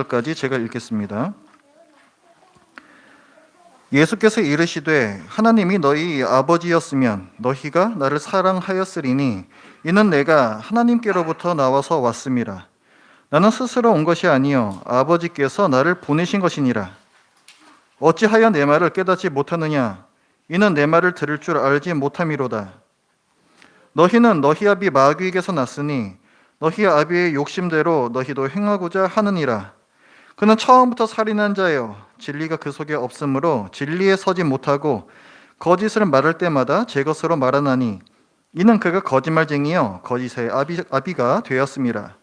까지 제가 읽겠습니다. 예수께서 이르시되 하나님이 너희 아버지였으면 너희가 나를 사랑하였으리니 이는 내가 하나님께로부터 나와서 왔음이라. 나는 스스로 온 것이 아니요 아버지께서 나를 보내신 것이니라. 어찌하여 내 말을 깨닫지 못하느냐? 이는 내 말을 들을 줄 알지 못함이로다. 너희는 너희 아비 마귀에게서 났으니 너희 아비의 욕심대로 너희도 행하고자 하느니라. 그는 처음부터 살인한 자요 진리가 그 속에 없으므로 진리에 서지 못하고 거짓을 말할 때마다 제 것으로 말하나니 이는 그가 거짓말쟁이요 거짓의 아비가 되었음이라.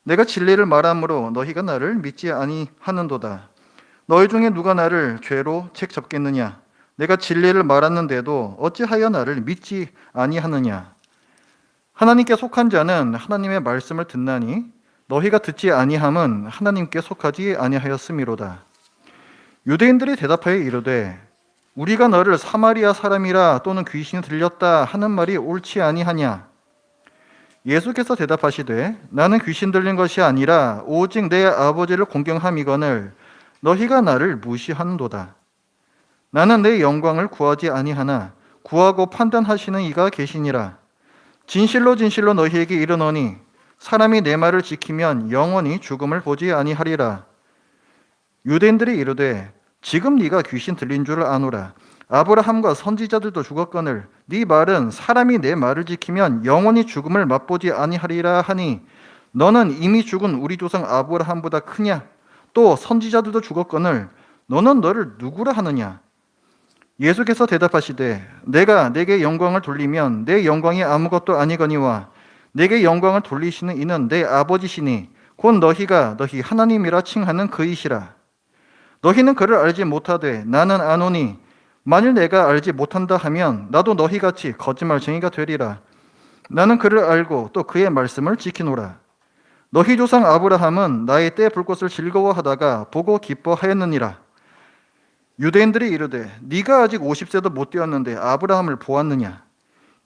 내가 진리를 말함으로 너희가 나를 믿지 아니하는도다. 너희 중에 누가 나를 죄로 책잡겠느냐? 내가 진리를 말하는데도 어찌하여 나를 믿지 아니하느냐? 하나님께 속한 자는 하나님의 말씀을 듣나니 너희가 듣지 아니함은 하나님께 속하지 아니하였음이로다. 유대인들이 대답하여 이르되 우리가 너를 사마리아 사람이라 또는 귀신이 들렸다 하는 말이 옳지 아니하냐? 예수께서 대답하시되 나는 귀신 들린 것이 아니라 오직 내 아버지를 공경함이거늘 너희가 나를 무시하는도다. 나는 내 영광을 구하지 아니하나 구하고 판단하시는 이가 계시니라. 진실로 진실로 너희에게 이르노니 사람이 내 말을 지키면 영원히 죽음을 보지 아니하리라. 유대인들이 이르되 지금 네가 귀신 들린 줄을 아노라. 아브라함과 선지자들도 죽었거늘 네 말은 사람이 내 말을 지키면 영원히 죽음을 맛보지 아니하리라 하니 너는 이미 죽은 우리 조상 아브라함보다 크냐? 또 선지자들도 죽었거늘 너는 너를 누구라 하느냐? 예수께서 대답하시되 내가 내게 영광을 돌리면 내 영광이 아무것도 아니거니와 내게 영광을 돌리시는 이는 내 아버지시니 곧 너희가 너희 하나님이라 칭하는 그이시라. 너희는 그를 알지 못하되 나는 아노니 만일 내가 알지 못한다 하면 나도 너희같이 거짓말쟁이가 되리라. 나는 그를 알고 또 그의 말씀을 지키노라. 너희 조상 아브라함은 나의 때 불꽃을 즐거워하다가 보고 기뻐하였느니라. 유대인들이 이르되 네가 아직 50세도 못 되었는데 아브라함을 보았느냐?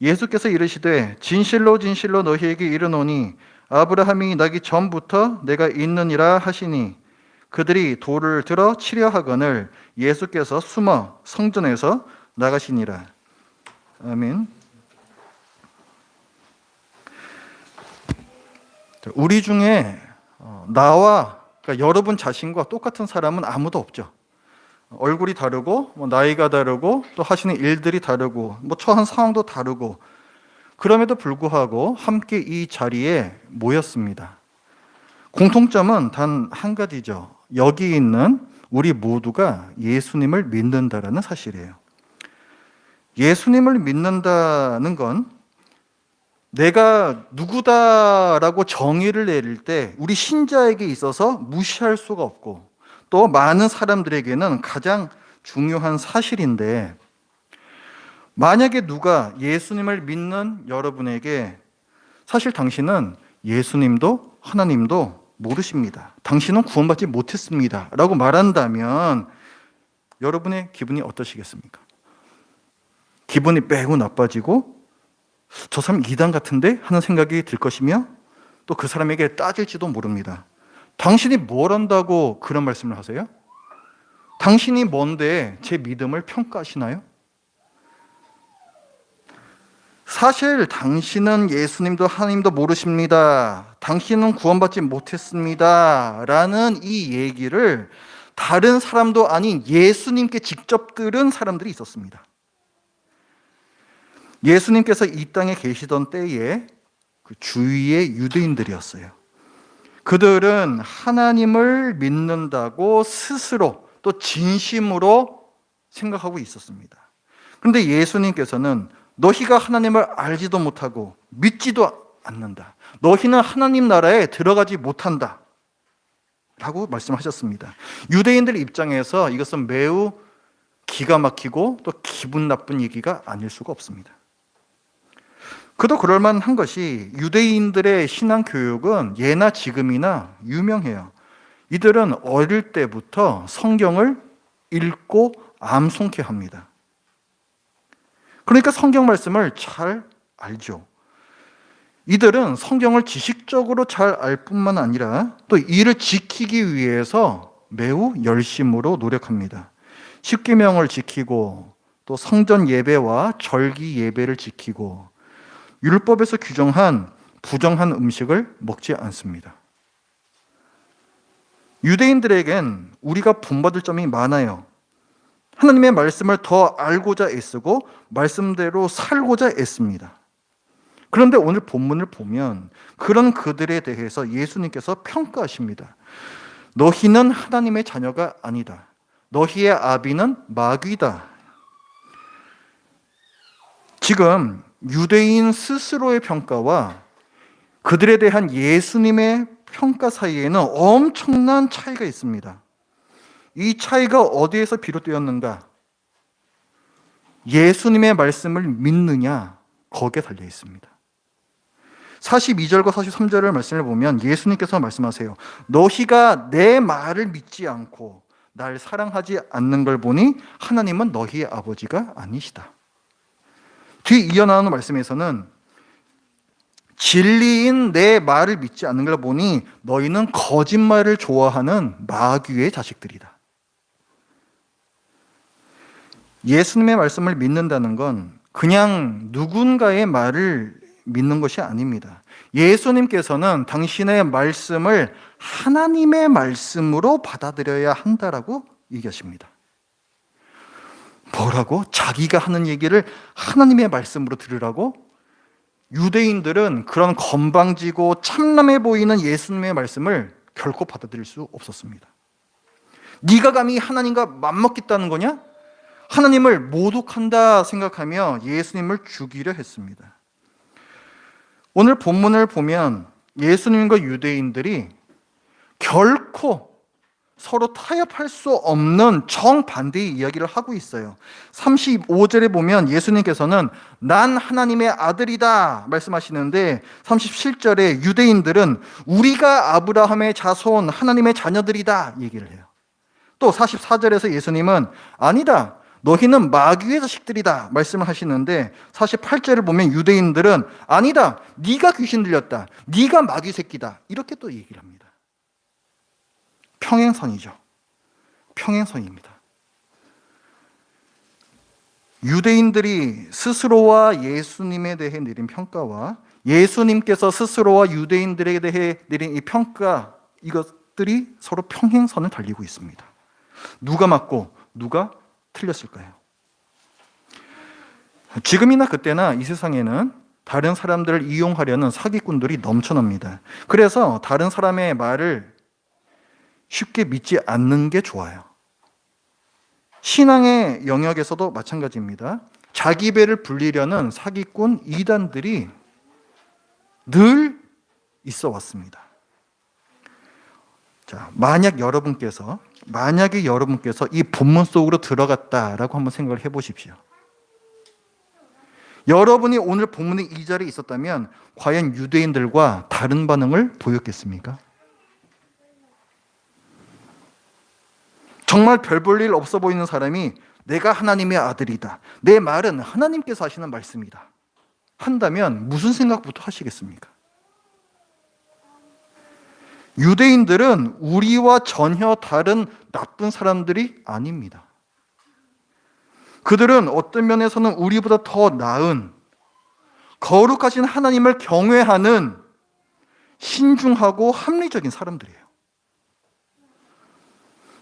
예수께서 이르시되 진실로 진실로 너희에게 이르노니 아브라함이 나기 전부터 내가 있느니라 하시니 그들이 돌을 들어 치려 하거늘 예수께서 숨어 성전에서 나가시니라. 아멘. 우리 중에 나와 그러니까 여러분 자신과 똑같은 사람은 아무도 없죠. 얼굴이 다르고 나이가 다르고 또 하시는 일들이 다르고 처한 상황도 다르고 그럼에도 불구하고 함께 이 자리에 모였습니다. 공통점은 단 한 가지죠. 여기 있는 우리 모두가 예수님을 믿는다라는 사실이에요. 예수님을 믿는다는 건 내가 누구다라고 정의를 내릴 때 우리 신자에게 있어서 무시할 수가 없고 또 많은 사람들에게는 가장 중요한 사실인데 만약에 누가 예수님을 믿는 여러분에게 사실 당신은 예수님도 하나님도 모르십니다. 당신은 구원받지 못했습니다. 라고 말한다면 여러분의 기분이 어떠시겠습니까? 기분이 매우 나빠지고 저 사람 이단 같은데? 하는 생각이 들 것이며 또 그 사람에게 따질지도 모릅니다. 당신이 뭘 안다고 그런 말씀을 하세요? 당신이 뭔데 제 믿음을 평가하시나요? 사실 당신은 예수님도 하나님도 모르십니다. 당신은 구원받지 못했습니다. 라는 이 얘기를 다른 사람도 아닌 예수님께 직접 들은 사람들이 있었습니다. 예수님께서 이 땅에 계시던 때에 그 주위의 유대인들이었어요. 그들은 하나님을 믿는다고 스스로 또 진심으로 생각하고 있었습니다. 그런데 예수님께서는 너희가 하나님을 알지도 못하고 믿지도 않는다. 너희는 하나님 나라에 들어가지 못한다. 라고 말씀하셨습니다. 유대인들 입장에서 이것은 매우 기가 막히고 또 기분 나쁜 얘기가 아닐 수가 없습니다. 그도 그럴만한 것이 유대인들의 신앙 교육은 예나 지금이나 유명해요. 이들은 어릴 때부터 성경을 읽고 암송케 합니다. 그러니까 성경 말씀을 잘 알죠. 이들은 성경을 지식적으로 잘 알 뿐만 아니라 또 이를 지키기 위해서 매우 열심으로 노력합니다. 십계명을 지키고 또 성전 예배와 절기 예배를 지키고 율법에서 규정한 부정한 음식을 먹지 않습니다. 유대인들에겐 우리가 본받을 점이 많아요. 하나님의 말씀을 더 알고자 애쓰고 말씀대로 살고자 애씁니다. 그런데 오늘 본문을 보면 그런 그들에 대해서 예수님께서 평가하십니다. 너희는 하나님의 자녀가 아니다. 너희의 아비는 마귀다. 지금 유대인 스스로의 평가와 그들에 대한 예수님의 평가 사이에는 엄청난 차이가 있습니다. 이 차이가 어디에서 비롯되었는가? 예수님의 말씀을 믿느냐? 거기에 달려 있습니다. 42절과 43절의 말씀을 보면 예수님께서 말씀하세요. 너희가 내 말을 믿지 않고 날 사랑하지 않는 걸 보니 하나님은 너희의 아버지가 아니시다. 뒤 이어나오는 말씀에서는 진리인 내 말을 믿지 않는 걸 보니 너희는 거짓말을 좋아하는 마귀의 자식들이다. 예수님의 말씀을 믿는다는 건 그냥 누군가의 말을 믿는 것이 아닙니다. 예수님께서는 당신의 말씀을 하나님의 말씀으로 받아들여야 한다라고 얘기하십니다. 뭐라고? 자기가 하는 얘기를 하나님의 말씀으로 들으라고? 유대인들은 그런 건방지고 참남해 보이는 예수님의 말씀을 결코 받아들일 수 없었습니다. 네가 감히 하나님과 맞먹겠다는 거냐? 하나님을 모독한다 생각하며 예수님을 죽이려 했습니다. 오늘 본문을 보면 예수님과 유대인들이 결코 서로 타협할 수 없는 정반대의 이야기를 하고 있어요. 35절에 보면 예수님께서는 난 하나님의 아들이다 말씀하시는데 37절에 유대인들은 우리가 아브라함의 자손 하나님의 자녀들이다 얘기를 해요. 또 44절에서 예수님은 아니다. 너희는 마귀의 자식들이다 말씀을 하시는데 48절을 보면 유대인들은 아니다. 네가 귀신 들렸다. 네가 마귀 새끼다. 이렇게 또 얘기를 합니다. 평행선이죠. 평행선입니다. 유대인들이 스스로와 예수님에 대해 내린 평가와 예수님께서 스스로와 유대인들에 대해 내린 이 평가, 이것들이 서로 평행선을 달리고 있습니다. 누가 맞고 누가 틀렸을까요? 지금이나 그때나 이 세상에는 다른 사람들을 이용하려는 사기꾼들이 넘쳐납니다. 그래서 다른 사람의 말을 쉽게 믿지 않는 게 좋아요. 신앙의 영역에서도 마찬가지입니다. 자기 배를 불리려는 사기꾼 이단들이 늘 있어 왔습니다. 자, 만약에 여러분께서 이 본문 속으로 들어갔다라고 한번 생각을 해보십시오. 여러분이 오늘 본문의 이 자리에 있었다면 과연 유대인들과 다른 반응을 보였겠습니까? 정말 별 볼 일 없어 보이는 사람이 내가 하나님의 아들이다. 내 말은 하나님께서 하시는 말씀이다. 한다면 무슨 생각부터 하시겠습니까? 유대인들은 우리와 전혀 다른 나쁜 사람들이 아닙니다. 그들은 어떤 면에서는 우리보다 더 나은 거룩하신 하나님을 경외하는 신중하고 합리적인 사람들이에요.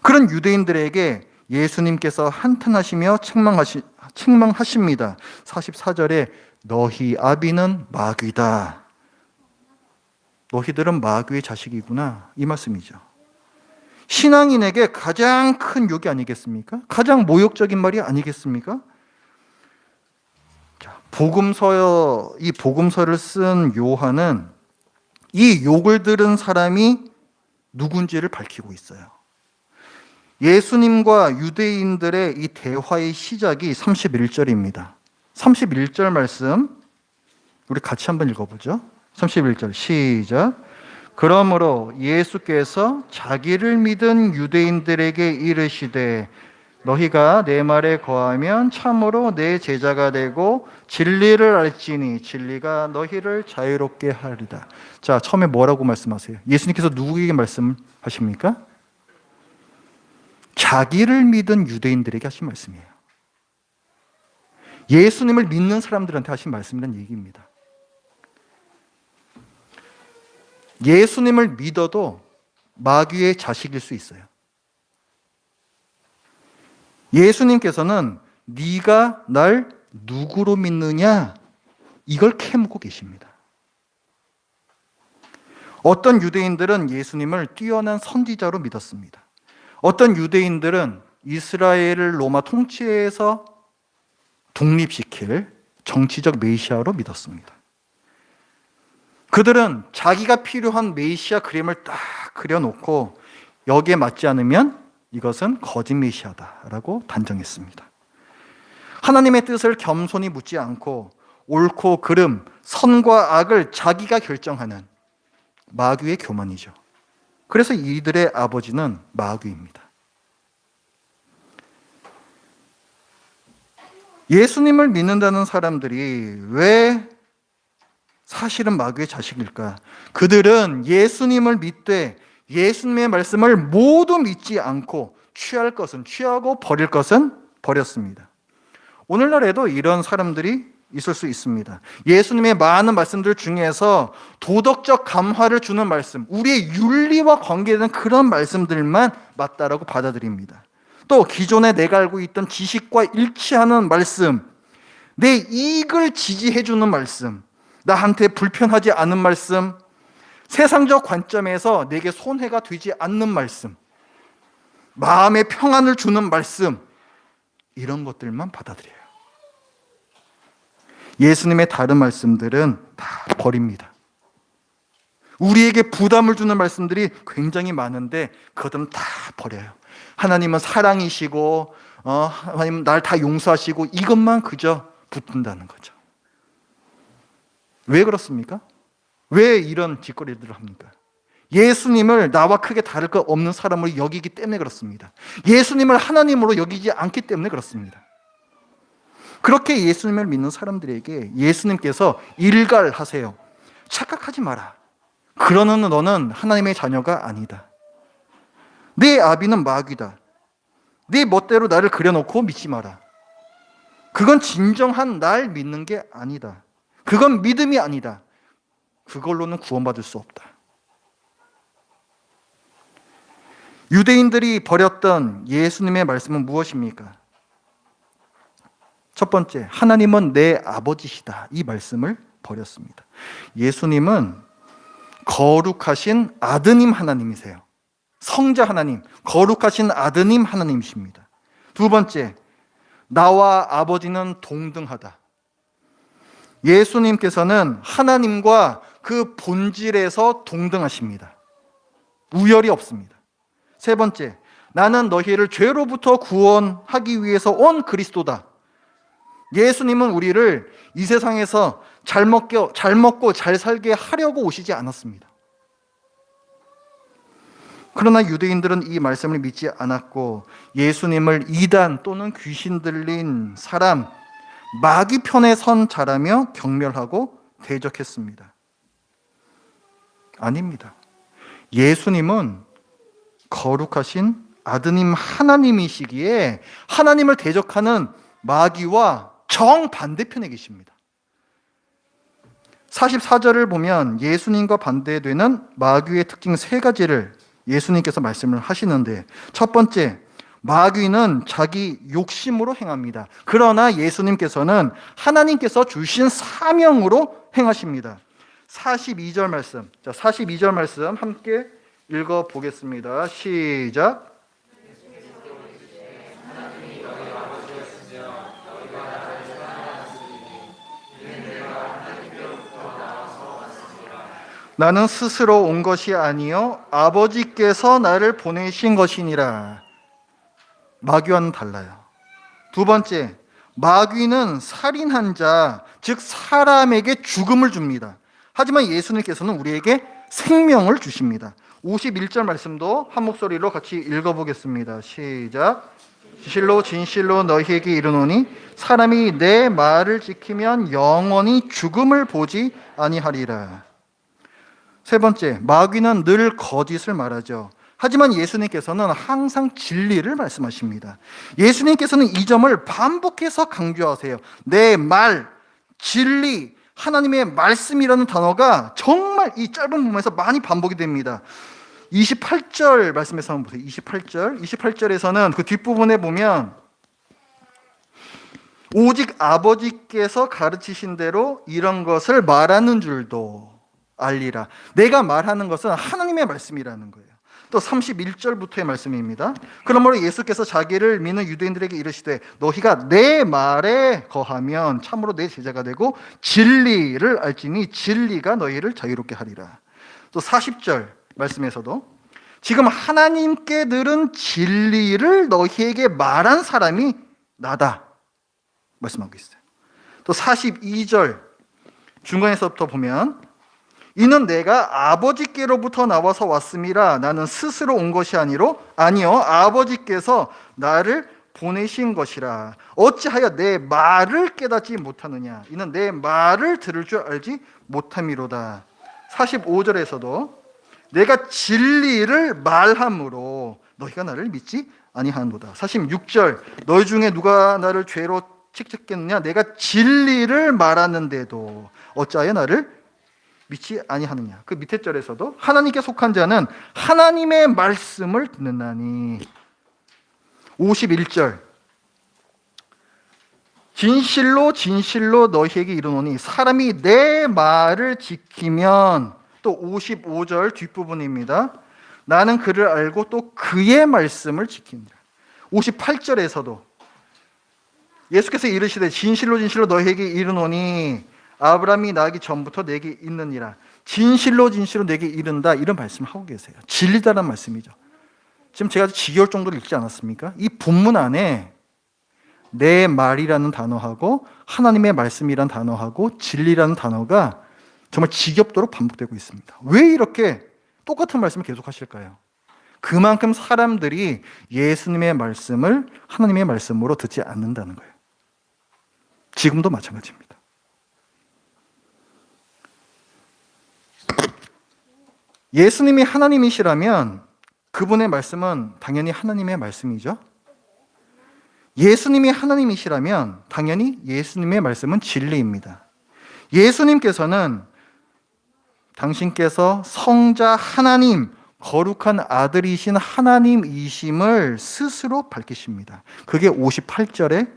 그런 유대인들에게 예수님께서 한탄하시며 책망하십니다. 44절에 너희 아비는 마귀다. 너희들은 마귀의 자식이구나. 이 말씀이죠. 신앙인에게 가장 큰 욕이 아니겠습니까? 가장 모욕적인 말이 아니겠습니까? 자, 이 복음서를 쓴 요한은 이 욕을 들은 사람이 누군지를 밝히고 있어요. 예수님과 유대인들의 이 대화의 시작이 31절입니다. 31절 말씀 우리 같이 한번 읽어보죠. 31절 시작. 그러므로 예수께서 자기를 믿은 유대인들에게 이르시되 너희가 내 말에 거하면 참으로 내 제자가 되고 진리를 알지니 진리가 너희를 자유롭게 하리라. 자, 처음에 뭐라고 말씀하세요? 예수님께서 누구에게 말씀하십니까? 자기를 믿은 유대인들에게 하신 말씀이에요. 예수님을 믿는 사람들한테 하신 말씀이란 얘기입니다. 예수님을 믿어도 마귀의 자식일 수 있어요. 예수님께서는 네가 날 누구로 믿느냐 이걸 캐묻고 계십니다. 어떤 유대인들은 예수님을 뛰어난 선지자로 믿었습니다. 어떤 유대인들은 이스라엘을 로마 통치에서 독립시킬 정치적 메시아로 믿었습니다. 그들은 자기가 필요한 메시아 그림을 딱 그려놓고 여기에 맞지 않으면 이것은 거짓 메시아다라고 단정했습니다. 하나님의 뜻을 겸손히 묻지 않고 옳고 그름, 선과 악을 자기가 결정하는 마귀의 교만이죠. 그래서 이들의 아버지는 마귀입니다. 예수님을 믿는다는 사람들이 왜 사실은 마귀의 자식일까? 그들은 예수님을 믿되 예수님의 말씀을 모두 믿지 않고 취할 것은 취하고 버릴 것은 버렸습니다. 오늘날에도 이런 사람들이 있을 수 있습니다. 예수님의 많은 말씀들 중에서 도덕적 감화를 주는 말씀, 우리의 윤리와 관계되는 그런 말씀들만 맞다라고 받아들입니다. 또 기존에 내가 알고 있던 지식과 일치하는 말씀, 내 이익을 지지해주는 말씀, 나한테 불편하지 않은 말씀, 세상적 관점에서 내게 손해가 되지 않는 말씀, 마음의 평안을 주는 말씀, 이런 것들만 받아들여요. 예수님의 다른 말씀들은 다 버립니다. 우리에게 부담을 주는 말씀들이 굉장히 많은데 그것들은 다 버려요. 하나님은 사랑이시고 하나님은 날 다 용서하시고 이것만 그저 붙든다는 거죠. 왜 그렇습니까? 왜 이런 짓거리들을 합니까? 예수님을 나와 크게 다를 것 없는 사람으로 여기기 때문에 그렇습니다. 예수님을 하나님으로 여기지 않기 때문에 그렇습니다. 그렇게 예수님을 믿는 사람들에게 예수님께서 일갈하세요. 착각하지 마라. 그러는 너는 하나님의 자녀가 아니다. 네 아비는 마귀다. 네 멋대로 나를 그려놓고 믿지 마라. 그건 진정한 날 믿는 게 아니다. 그건 믿음이 아니다. 그걸로는 구원받을 수 없다. 유대인들이 버렸던 예수님의 말씀은 무엇입니까? 첫 번째, 하나님은 내 아버지시다. 이 말씀을 버렸습니다. 예수님은 거룩하신 아드님 하나님이세요. 성자 하나님, 거룩하신 아드님 하나님이십니다. 두 번째, 나와 아버지는 동등하다. 예수님께서는 하나님과 그 본질에서 동등하십니다. 우열이 없습니다. 세 번째, 나는 너희를 죄로부터 구원하기 위해서 온 그리스도다. 예수님은 우리를 이 세상에서 잘 먹고 잘 살게 하려고 오시지 않았습니다. 그러나 유대인들은 이 말씀을 믿지 않았고 예수님을 이단 또는 귀신 들린 사람, 마귀 편에 선 자라며 경멸하고 대적했습니다. 아닙니다. 예수님은 거룩하신 아드님 하나님이시기에 하나님을 대적하는 마귀와 정반대편에 계십니다. 44절을 보면 예수님과 반대되는 마귀의 특징 세 가지를 예수님께서 말씀을 하시는데, 첫 번째, 마귀는 자기 욕심으로 행합니다. 그러나 예수님께서는 하나님께서 주신 사명으로 행하십니다. 42절 말씀, 자, 42절 말씀 함께 읽어보겠습니다. 시작. 나는 스스로 온 것이 아니요 아버지께서 나를 보내신 것이니라. 마귀와는 달라요. 두 번째, 마귀는 살인한 자, 즉 사람에게 죽음을 줍니다. 하지만 예수님께서는 우리에게 생명을 주십니다. 51절 말씀도 한 목소리로 같이 읽어보겠습니다. 시작. 진실로 진실로 너희에게 이르노니 사람이 내 말을 지키면 영원히 죽음을 보지 아니하리라. 세 번째, 마귀는 늘 거짓을 말하죠. 하지만 예수님께서는 항상 진리를 말씀하십니다. 예수님께서는 이 점을 반복해서 강조하세요. 내 말, 진리, 하나님의 말씀이라는 단어가 정말 이 짧은 부분에서 많이 반복이 됩니다. 28절 말씀에서 한번 보세요. 28절에서는 그 뒷부분에 보면 오직 아버지께서 가르치신 대로 이런 것을 말하는 줄도 알리라. 내가 말하는 것은 하나님의 말씀이라는 거예요. 또 31절부터의 말씀입니다. 그러므로 예수께서 자기를 믿는 유대인들에게 이르시되 너희가 내 말에 거하면 참으로 내 제자가 되고 진리를 알지니 진리가 너희를 자유롭게 하리라. 또 40절 말씀에서도 지금 하나님께 들은 진리를 너희에게 말한 사람이 나다 말씀하고 있어요. 또 42절 중간에서부터 보면 이는 내가 아버지께로부터 나와서 왔음이라 나는 스스로 온 것이 아니요 아버지께서 나를 보내신 것이라. 어찌하여 내 말을 깨닫지 못하느냐. 이는 내 말을 들을 줄 알지 못함이로다. 45절에서도 내가 진리를 말함으로 너희가 나를 믿지 아니하는도다. 46절 너희 중에 누가 나를 죄로 책잡겠느냐. 내가 진리를 말하는데도 어찌하여 나를 믿지 아니하느냐. 그 밑에 절에서도 하나님께 속한 자는 하나님의 말씀을 듣는다니. 51절 진실로 진실로 너희에게 이르노니 사람이 내 말을 지키면. 또 55절 뒷부분입니다. 나는 그를 알고 또 그의 말씀을 지킨다. 58절에서도 예수께서 이르시되 진실로 진실로 너희에게 이르노니 아브라함이 나기 전부터 내게 있느니라. 진실로 진실로 내게 이른다 이런 말씀을 하고 계세요. 진리다라는 말씀이죠. 지금 제가 지겨울 정도로 읽지 않았습니까? 이 본문 안에 내 말이라는 단어하고 하나님의 말씀이라는 단어하고 진리라는 단어가 정말 지겹도록 반복되고 있습니다. 왜 이렇게 똑같은 말씀을 계속 하실까요? 그만큼 사람들이 예수님의 말씀을 하나님의 말씀으로 듣지 않는다는 거예요. 지금도 마찬가지입니다. 예수님이 하나님이시라면 그분의 말씀은 당연히 하나님의 말씀이죠. 예수님이 하나님이시라면 당연히 예수님의 말씀은 진리입니다. 예수님께서는 당신께서 성자 하나님, 거룩한 아들이신 하나님이심을 스스로 밝히십니다. 그게 58절의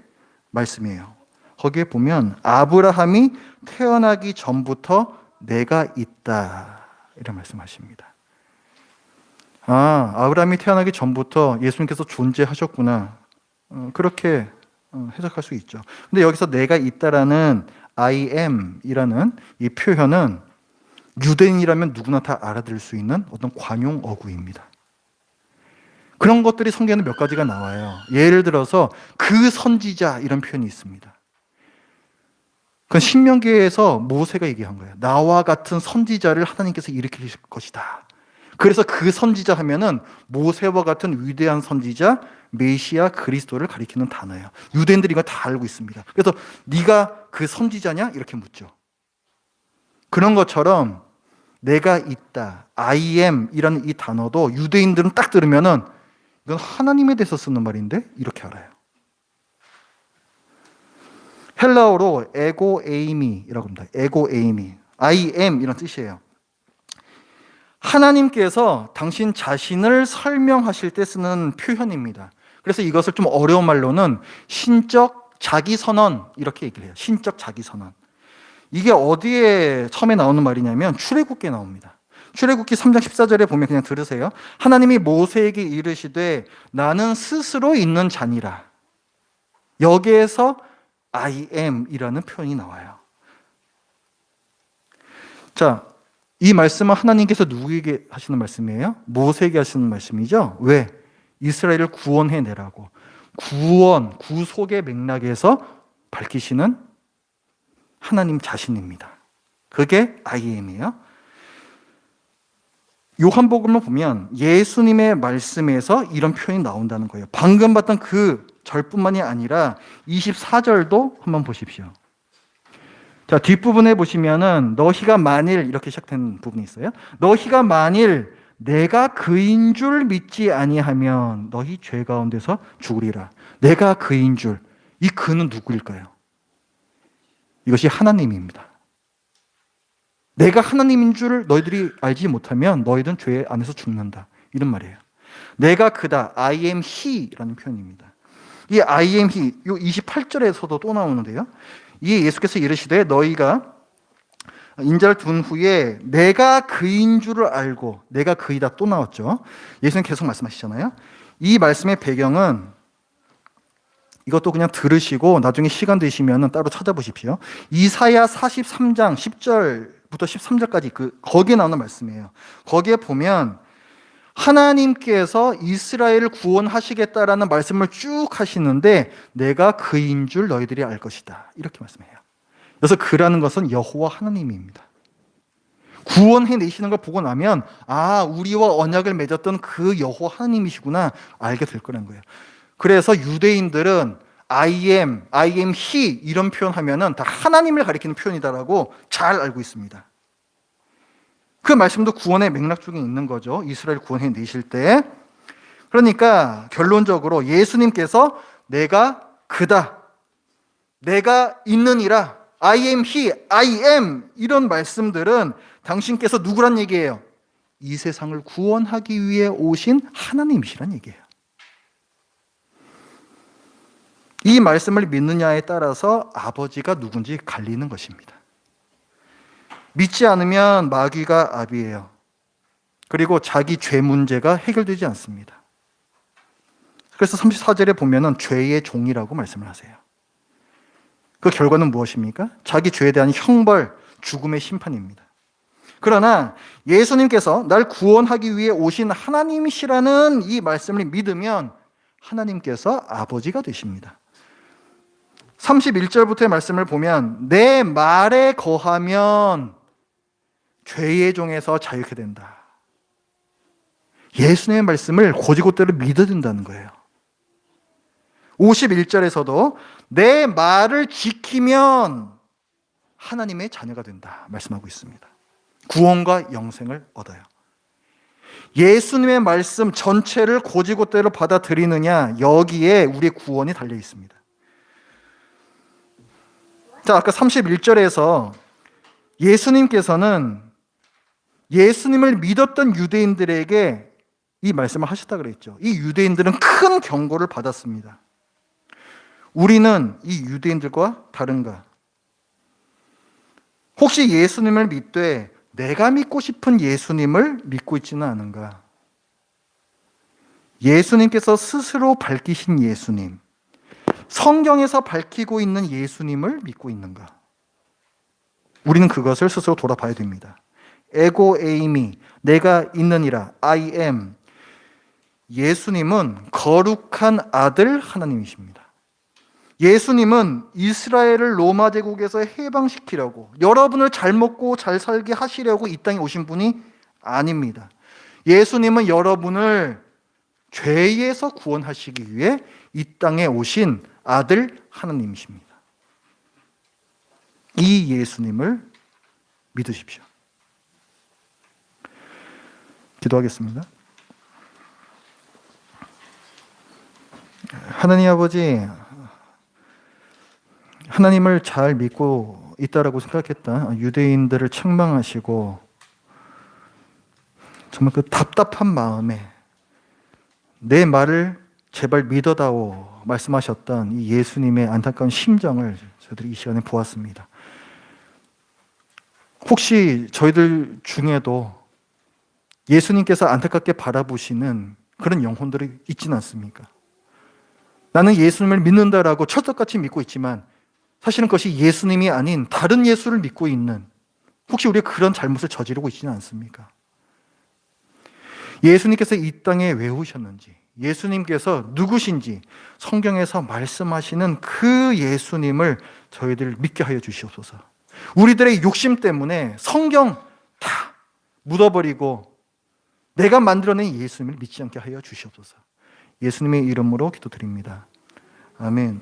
말씀이에요. 거기에 보면 아브라함이 태어나기 전부터 내가 있다 이런 말씀하십니다. 아브라함이 태어나기 전부터 예수님께서 존재하셨구나. 그렇게 해석할 수 있죠. 근데 여기서 내가 있다라는 I am 이라는 이 표현은 유대인이라면 누구나 다 알아들을 수 있는 어떤 관용 어구입니다. 그런 것들이 성경에는 몇 가지가 나와요. 예를 들어서 그 선지자 이런 표현이 있습니다. 그건 신명기에서 모세가 얘기한 거예요. 나와 같은 선지자를 하나님께서 일으키실 것이다. 그래서 그 선지자 하면은 모세와 같은 위대한 선지자 메시아 그리스도를 가리키는 단어예요. 유대인들이 이걸 다 알고 있습니다. 그래서 네가 그 선지자냐? 이렇게 묻죠. 그런 것처럼 내가 있다, I am 이라는 이 단어도 유대인들은 딱 들으면은 이건 하나님에 대해서 쓰는 말인데 이렇게 알아요. 헬라어로 에고 에이미라고 합니다. 에고 에이미, I am 이런 뜻이에요. 하나님께서 당신 자신을 설명하실 때 쓰는 표현입니다. 그래서 이것을 좀 어려운 말로는 신적 자기선언 이렇게 얘기를 해요. 신적 자기선언. 이게 어디에 처음에 나오는 말이냐면 출애굽기에 나옵니다. 출애굽기 3장 14절에 보면 그냥 들으세요. 하나님이 모세에게 이르시되 나는 스스로 있는 자니라. 여기에서 I am 이라는 표현이 나와요. 자, 이 말씀은 하나님께서 누구에게 하시는 말씀이에요? 모세에게 하시는 말씀이죠. 왜? 이스라엘을 구원해내라고. 구원, 구속의 맥락에서 밝히시는 하나님 자신입니다. 그게 I am이에요. 요한복음을 보면 예수님의 말씀에서 이런 표현이 나온다는 거예요. 방금 봤던 그 절뿐만이 아니라 24절도 한번 보십시오. 자, 뒷부분에 보시면은 너희가 만일 이렇게 시작된 부분이 있어요. 너희가 만일 내가 그인 줄 믿지 아니하면 너희 죄 가운데서 죽으리라. 내가 그인 줄. 이 그는 누구일까요? 이것이 하나님입니다. 내가 하나님인 줄 너희들이 알지 못하면 너희들은 죄 안에서 죽는다. 이런 말이에요. 내가 그다. I am he라는 표현입니다. 이 I am he, 이 28절에서도 또 나오는데요. 이 예수께서 이르시되 너희가 인자를 둔 후에 내가 그인 줄을 알고 내가 그이다 또 나왔죠. 예수님 계속 말씀하시잖아요. 이 말씀의 배경은 이것도 그냥 들으시고 나중에 시간 되시면 따로 찾아보십시오. 이사야 43장 10절부터 13절까지 거기에 나오는 말씀이에요. 거기에 보면 하나님께서 이스라엘을 구원하시겠다라는 말씀을 쭉 하시는데 내가 그인 줄 너희들이 알 것이다. 이렇게 말씀해요. 그래서 그라는 것은 여호와 하나님입니다. 구원해내시는 걸 보고 나면 우리와 언약을 맺었던 그 여호와 하나님이시구나 알게 될 거라는 거예요. 그래서 유대인들은 I am he 이런 표현하면은 다 하나님을 가리키는 표현이다라고 잘 알고 있습니다. 그 말씀도 구원의 맥락 중에 있는 거죠. 이스라엘 구원해 내실 때. 그러니까 결론적으로 예수님께서 내가 그다. 내가 있느니라. I am he, I am 이런 말씀들은 당신께서 누구란 얘기예요? 이 세상을 구원하기 위해 오신 하나님이시란 얘기예요. 이 말씀을 믿느냐에 따라서 아버지가 누군지 갈리는 것입니다. 믿지 않으면 마귀가 압이에요. 그리고 자기 죄 문제가 해결되지 않습니다. 그래서 34절에 보면은 죄의 종이라고 말씀을 하세요. 그 결과는 무엇입니까? 자기 죄에 대한 형벌, 죽음의 심판입니다. 그러나 예수님께서 날 구원하기 위해 오신 하나님이시라는 이 말씀을 믿으면 하나님께서 아버지가 되십니다. 31절부터의 말씀을 보면 내 말에 거하면 죄의 종에서 자유케 된다. 예수님의 말씀을 곧이곧대로 믿어야 된다는 거예요. 51절에서도 내 말을 지키면 하나님의 자녀가 된다 말씀하고 있습니다. 구원과 영생을 얻어요. 예수님의 말씀 전체를 곧이곧대로 받아들이느냐 여기에 우리의 구원이 달려 있습니다. 자, 아까 31절에서 예수님께서는 예수님을 믿었던 유대인들에게 이 말씀을 하셨다 그랬죠. 이 유대인들은 큰 경고를 받았습니다. 우리는 이 유대인들과 다른가? 혹시 예수님을 믿되 내가 믿고 싶은 예수님을 믿고 있지는 않은가? 예수님께서 스스로 밝히신 예수님, 성경에서 밝히고 있는 예수님을 믿고 있는가? 우리는 그것을 스스로 돌아봐야 됩니다. 에고 에이미, 내가 있느니라, I am. 예수님은 거룩한 아들 하나님이십니다. 예수님은 이스라엘을 로마 제국에서 해방시키려고, 여러분을 잘 먹고 잘 살게 하시려고 이 땅에 오신 분이 아닙니다. 예수님은 여러분을 죄에서 구원하시기 위해 이 땅에 오신 아들 하나님이십니다. 이 예수님을 믿으십시오. 기도하겠습니다. 하나님 아버지, 하나님을 잘 믿고 있다라고 생각했다 유대인들을 책망하시고 정말 그 답답한 마음에 내 말을 제발 믿어다오 말씀하셨던 이 예수님의 안타까운 심정을 저희들이 이 시간에 보았습니다. 혹시 저희들 중에도 예수님께서 안타깝게 바라보시는 그런 영혼들이 있지는 않습니까? 나는 예수님을 믿는다라고 철석같이 믿고 있지만 사실은 그것이 예수님이 아닌 다른 예수를 믿고 있는, 혹시 우리가 그런 잘못을 저지르고 있지는 않습니까? 예수님께서 이 땅에 왜 오셨는지, 예수님께서 누구신지 성경에서 말씀하시는 그 예수님을 저희들 믿게 하여 주시옵소서. 우리들의 욕심 때문에 성경 다 묻어버리고 내가 만들어낸 예수님을 믿지 않게 하여 주시옵소서. 예수님의 이름으로 기도드립니다. 아멘.